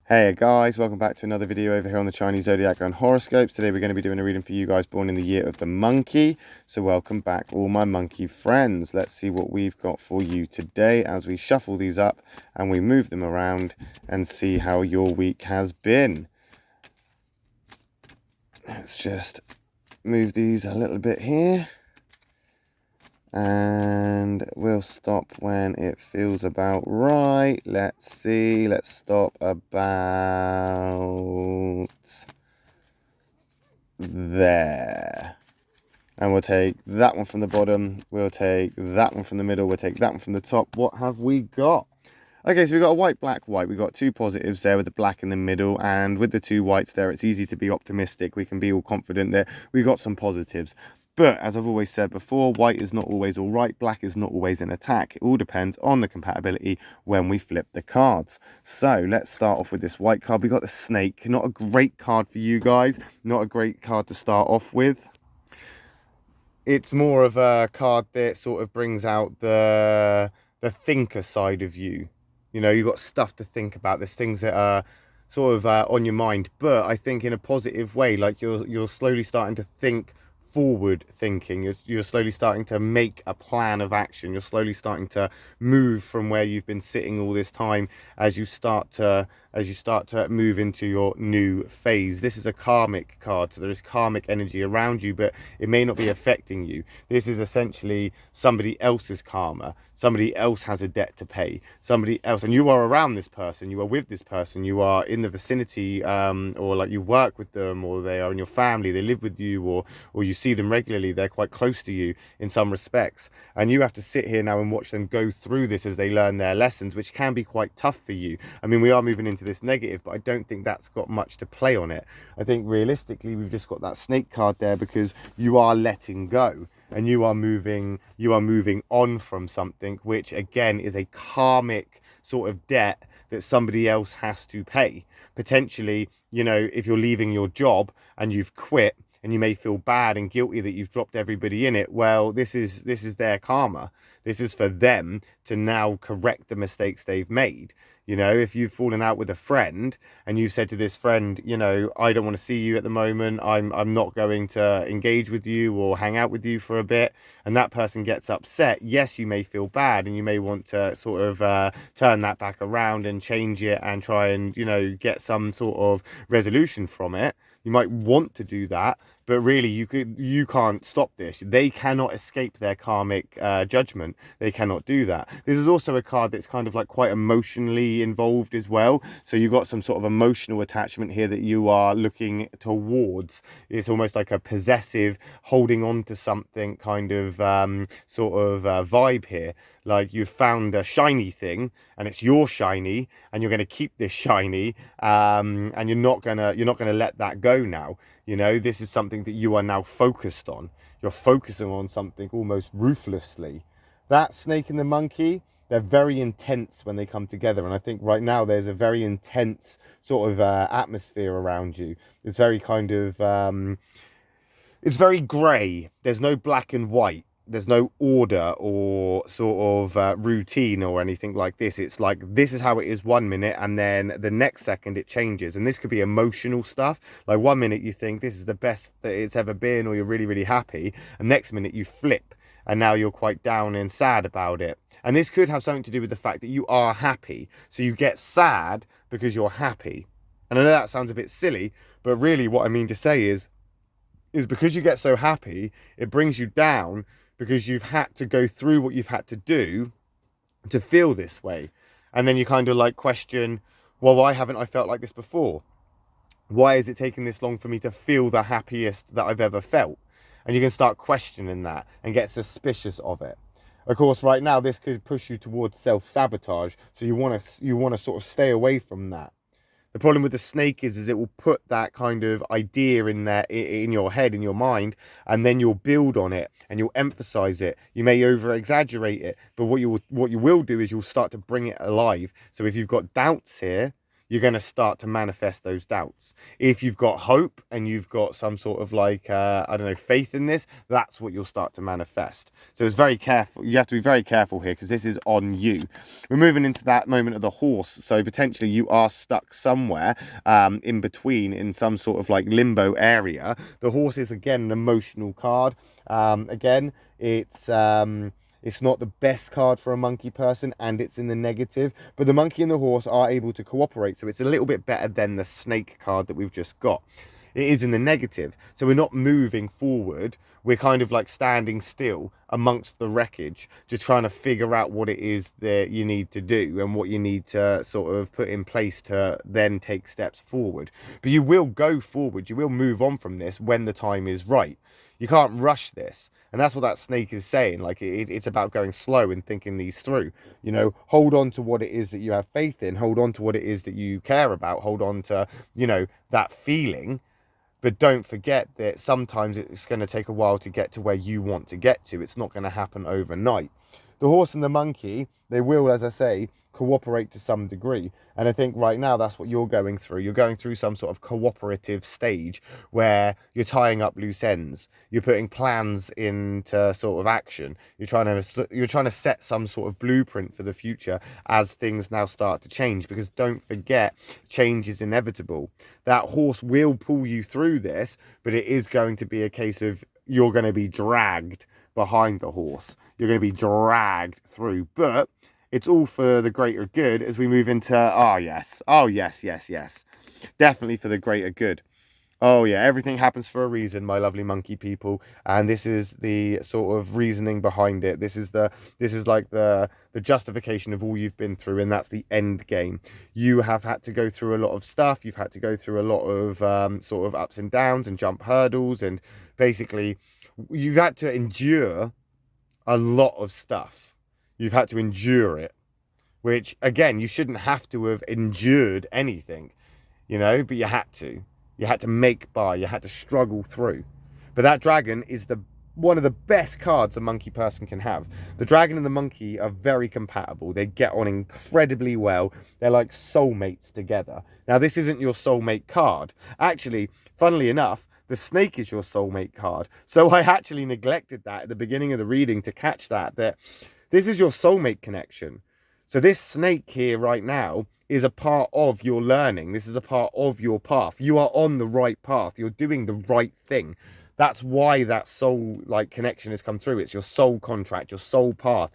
Hey guys, welcome back to another video over here on the Chinese Zodiac and horoscopes. Today we're going to be doing a reading for you guys born in the year of the monkey. So welcome back all my monkey friends. Let's see what we've got for you today as we shuffle these up and we move them around and see how your week has been. Let's just move these a little bit here. And we'll stop when it feels about right. Let's see. Let's stop about there. And we'll take that one from the bottom. We'll take that one from the middle. We'll take that one from the top. What have we got? Okay, so we've got a white, black, white. We've got two positives there with the black in the middle. And with the two whites there, it's easy to be optimistic. We can be all confident there. We've got some positives. But as I've always said before, white is not always all right. Black is not always an attack. It all depends on the compatibility when we flip the cards. So let's start off with this white card. We got the snake. Not a great card for you guys. Not a great card to start off with. It's more of a card that sort of brings out the thinker side of you. You know, you've got stuff to think about. There's things that are sort of on your mind, but I think in a positive way. Like you're slowly starting to think forward thinking. You're slowly starting to make a plan of action. You're slowly starting to move from where you've been sitting all this time as you start to move into your new phase. This is a karmic card, so there is karmic energy around you, but it may not be affecting you. This is essentially somebody else's karma. Somebody else has a debt to pay. Somebody else, and you are around this person, you are with this person, you are in the vicinity, or like you work with them, or they are in your family, they live with you, or you see them regularly, they're quite close to you in some respects. And you have to sit here now and watch them go through this as they learn their lessons, which can be quite tough for you. I mean, we are moving into this negative, but I don't think that's got much to play on it. I think realistically, we've just got that snake card there because you are letting go. And you are moving on from something, which again is a karmic sort of debt that somebody else has to pay. Potentially, you know, if you're leaving your job and you've quit and you may feel bad and guilty that you've dropped everybody in it, well, this is their karma. This is for them to now correct the mistakes they've made. You know, if you've fallen out with a friend and you've said to this friend, you know, I don't want to see you at the moment, I'm not going to engage with you or hang out with you for a bit, and that person gets upset, yes, you may feel bad and you may want to sort of turn that back around and change it and try and, you know, get some sort of resolution from it. You might want to do that, but really you can't stop this. They cannot escape their karmic judgment. They cannot do that. This is also a card that's kind of like quite emotionally involved as well. So you've got some sort of emotional attachment here that you are looking towards. It's almost like a possessive holding on to something kind of vibe here. Like you've found a shiny thing and it's your shiny and you're going to keep this shiny, and you're not gonna let that go now. You know, this is something that you are now focused on. You're focusing on something almost ruthlessly. That snake and the monkey, they're very intense when they come together. And I think right now there's a very intense sort of atmosphere around you. It's very kind of, it's very grey. There's no black and white. There's no order or sort of routine or anything like this. It's like, this is how it is 1 minute, and then the next second it changes. And this could be emotional stuff. Like 1 minute you think this is the best that it's ever been, or you're really, really happy. And next minute you flip, and now you're quite down and sad about it. And this could have something to do with the fact that you are happy. So you get sad because you're happy. And I know that sounds a bit silly, but really what I mean to say is because you get so happy, it brings you down, because you've had to go through what you've had to do to feel this way. And then you kind of like question, well, why haven't I felt like this before? Why is it taking this long for me to feel the happiest that I've ever felt? And you can start questioning that and get suspicious of it. Of course, right now, this could push you towards self-sabotage. So you want to sort of stay away from that. The problem with the snake is it will put that kind of idea in there, in your head, in your mind, and then you'll build on it and you'll emphasize it. You may over exaggerate it, but what you will do is you'll start to bring it alive. So if you've got doubts here, you're going to start to manifest those doubts. If you've got hope and you've got some sort of like, I don't know, faith in this, that's what you'll start to manifest. So it's very careful. You have to be very careful here because this is on you. We're moving into that moment of the horse. So potentially you are stuck somewhere in between in some sort of like limbo area. The horse is, again, an emotional card. Again, it's not the best card for a monkey person, and it's in the negative, but the monkey and the horse are able to cooperate, so it's a little bit better than the snake card that we've just got. It is in the negative, so we're not moving forward. We're kind of like standing still amongst the wreckage, just trying to figure out what it is that you need to do and what you need to sort of put in place to then take steps forward. But you will go forward, you will move on from this when the time is right. You can't rush this. And that's what that snake is saying. Like, it's about going slow and thinking these through. You know, hold on to what it is that you have faith in. Hold on to what it is that you care about. Hold on to, you know, that feeling. But don't forget that sometimes it's going to take a while to get to where you want to get to. It's not going to happen overnight. The horse and the monkey, they will, as I say, cooperate to some degree. And I think right now that's what you're going through. You're going through some sort of cooperative stage where you're tying up loose ends. You're putting plans into sort of action. You're trying to set some sort of blueprint for the future as things now start to change, because don't forget, change is inevitable. That horse will pull you through this, but it is going to be a case of you're going to be dragged behind the horse. You're going to be dragged through, but it's all for the greater good as we move into, yes, definitely for the greater good. Oh yeah, everything happens for a reason, my lovely monkey people, and this is the sort of reasoning behind it. This is like the justification of all you've been through, and that's the end game. You have had to go through a lot of stuff. You've had to go through a lot of sort of ups and downs and jump hurdles, and basically you've had to endure a lot of stuff. You've had to endure it, which, again, you shouldn't have to have endured anything, you know, but you had to. You had to make by, you had to struggle through. But that dragon is one of the best cards a monkey person can have. The dragon and the monkey are very compatible. They get on incredibly well. They're like soulmates together. Now, this isn't your soulmate card. Actually, funnily enough, the snake is your soulmate card. So I actually neglected that at the beginning of the reading to catch that this is your soulmate connection. So this snake here right now is a part of your learning. This is a part of your path. You are on the right path. You're doing the right thing. That's why that soul like connection has come through. It's your soul contract, your soul path.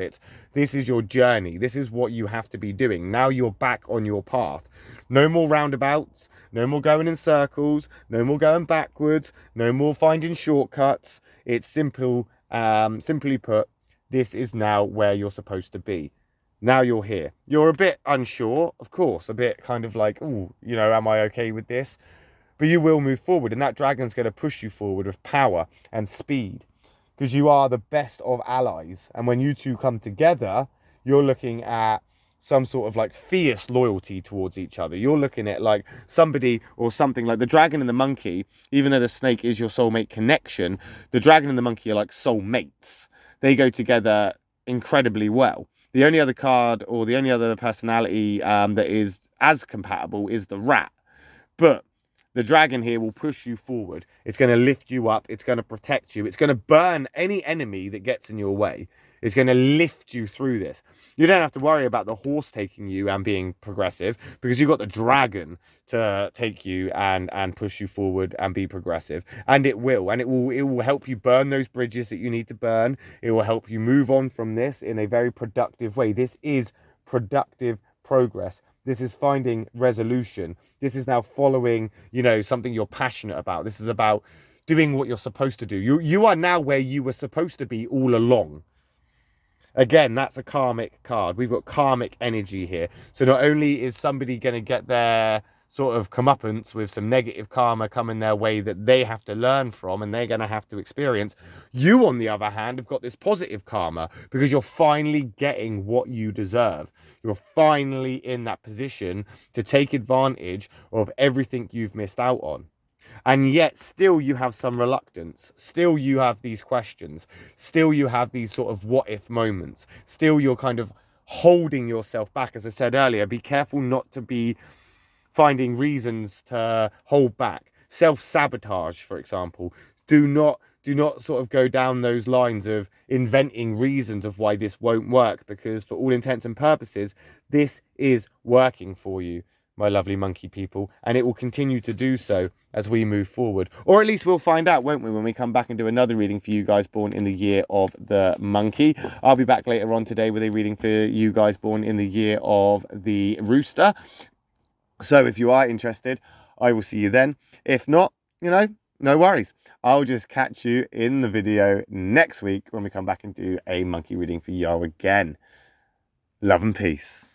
This is your journey. This is what you have to be doing. Now you're back on your path. No more roundabouts, no more going in circles, no more going backwards, no more finding shortcuts. It's simple, simply put, this is now where you're supposed to be. Now you're here. You're a bit unsure, of course, a bit kind of like, oh, you know, am I okay with this? But you will move forward, and that dragon's going to push you forward with power and speed, because you are the best of allies. And when you two come together, you're looking at some sort of like fierce loyalty towards each other. You're looking at like somebody or something like the dragon and the monkey. Even though the snake is your soulmate connection, the dragon and the monkey are like soulmates. They go together incredibly well. The only other card or the only other personality that is as compatible is the rat. But the dragon here will push you forward. It's going to lift you up. It's going to protect you. It's going to burn any enemy that gets in your way. It's going to lift you through this. You don't have to worry about the horse taking you and being progressive, because you've got the dragon to take you and push you forward and be progressive. And it will. And it will help you burn those bridges that you need to burn. It will help you move on from this in a very productive way. This is productive progress. This is finding resolution. This is now following, you know, something you're passionate about. This is about doing what you're supposed to do. You are now where you were supposed to be all along. Again, that's a karmic card. We've got karmic energy here. So not only is somebody going to get their sort of comeuppance with some negative karma coming their way that they have to learn from and they're going to have to experience, you, on the other hand, have got this positive karma because you're finally getting what you deserve. You're finally in that position to take advantage of everything you've missed out on. And yet still you have some reluctance. Still you have these questions. Still you have these sort of what if moments. Still you're kind of holding yourself back. As I said earlier, be careful not to be finding reasons to hold back. Self-sabotage, for example. Do not sort of go down those lines of inventing reasons of why this won't work, because for all intents and purposes, this is working for you, my lovely monkey people, and it will continue to do so as we move forward. Or at least we'll find out, won't we, when we come back and do another reading for you guys born in the year of the monkey. I'll be back later on today with a reading for you guys born in the year of the rooster. So if you are interested, I will see you then. If not, you know, no worries. I'll just catch you in the video next week when we come back and do a monkey reading for you again. Love and peace.